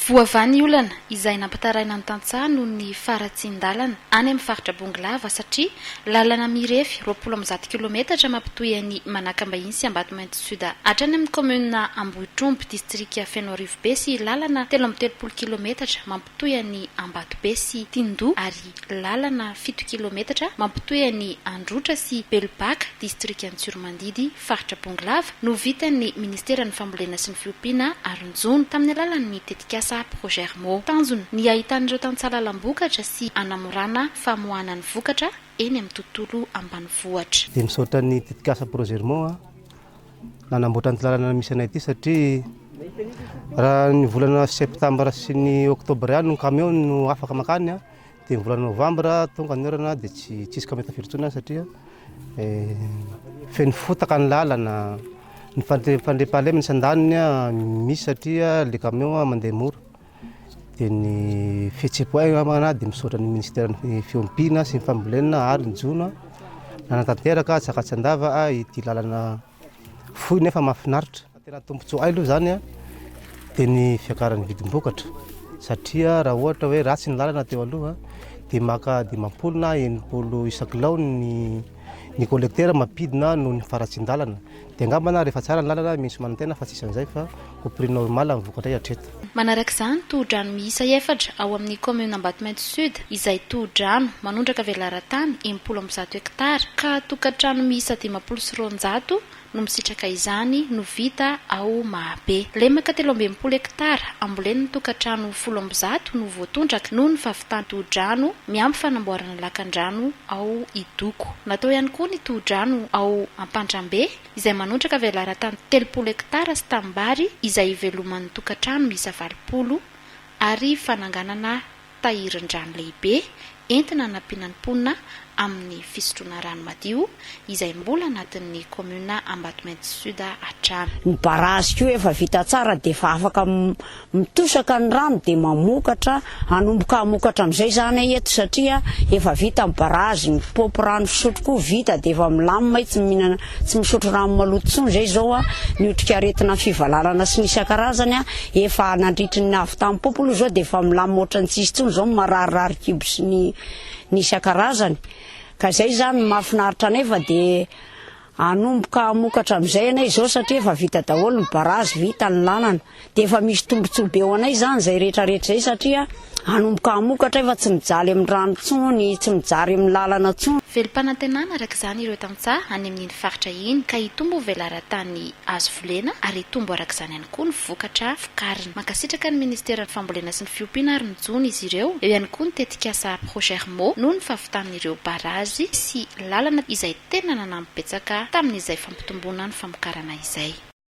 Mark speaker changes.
Speaker 1: Voavany olana izay nampataraina ny tantsaha noho ny faratsian-dalana any amin'ny faritra Bonglava satria lalana mirefy 20 kilometatra mampitohy any Manakambahiny sy Ambatomainty Sud hatrany amin'ny commune Ambohitromby district Fenoarivo be sy lalana 13 kilometatra mampitohy any Ambatobe sy Tindoha ary lalana 7 kilometatra mampitohy any Androtra sy Belbaka district Antsorumandidy faritra Bonglava no vitan'ny ministera ny fambolena sy ny fiompiana Aronjony tamin'ny alalan'ny tetikasa projet Hermo tanjony ny ahitan'ireo tantsalalam-bokatra sy anamorana famoahana ny vokatra eny amin'ny tontolo ambanivohitra.
Speaker 2: Dia misaotra ny tetikasa projet Hermo nanamboatra ny lalana misy anay ity satria raha ny volana septambra sy ny oktobra ihany no camion no afaka makany dia ny volana novambra tonga ny orana dia tsy isika mety firotsona satria feno fotaka ny lalana ny fandream-pahalemana sy andaniny misy satria le camion mandeha mora dia ny fihetseham-po mana dia misaotra ny ministera ny fiompiana sy ny fambolena ary ny jona nanatanteraka tsaka-tsandava ity lalana fohy nefa mahafinaritra tena tombontsoa aloha zany dia ny fiakaran'ny vidim-bokatra satria raha ohatra hoe ratsy ny lalana teo aloha dia maka dimapolo enimpolo isakilao ny collecteur mampidina noho ny faratsin-dalana dia angambana rehefa tsara ny lalana misy manantena fa tsisy an'izay fa ho prix normal ny vokatra hatreto.
Speaker 1: Manaraka izany tohodrano miisa 4 ao amin'ny commune Ambatomainty Sud izay tohodrano manondraka velara-tany 100 hektara ka tokantrano miisa 500 no misitraka izany no vita ao Mahabe. Lemaka 13 hektara ambolena ny tokantrano 10 no voatondraka noho ny fahavitany tohodrano miampy fanamboarana lakan-drano ao Idoko. Natao ihany koa ny tohodrano ao Ampandrambe izay manondraka velara-tany 30 hektara sy tambary izay iveloman'ny tokantrano miisa 20 ary fananganana tahirin-drano lehibe entina hanampiana ny mponina amin'ny fisotroana rano madio izay mbola anatin'ny commune Ambatomainty Sud hatrany.
Speaker 3: Ny barazy koa efa vita tsara dia efa afaka mitosaka ny rano dia mamokatra hanomboka hamokatra amin'izay zany eto satria efa vita ny barazy ny popy rano fisotro koa vita dia efa milamina tsy misotro rano maloto intsony izay zao ny otrika aretina fivalalana sy ny isan-karazany efa nandritry ny avy tamin'ny popy aloha zao dia efa milamina ohatran'ny tsisy intsony zao mararirary kibo sy ny isan-karazany. Ka izay zany mahafinaritra nefa dia hanomboka hamokatra amin'izay anay zao satria efa vita daholo ny barazy vita ny lalana dia efa misy tombontsoa be ho anay zany izay rehetrarehetra izay satria hanomboka hamokatra efa tsy mijaly amin'ny rano intsony tsy mijary amin'ny lalana intsony.
Speaker 1: Velim-panantenana araka izany ireo tantsaha any amin'iny faritra iny ka hitombo velara-tany azo volena ary hitombo araka izany ihany koa ny vokatra vokariny. Mankasitraka ny ministera ny fambolena sy ny fiompiana ary ny jona izy ireo eo ihany koa ny tetikasa projet Hermo noho ny fahavitan'ireo barazy sy lalana izay tena nanampy betsaka tamin'izay fampitomboana ny famokarana izay.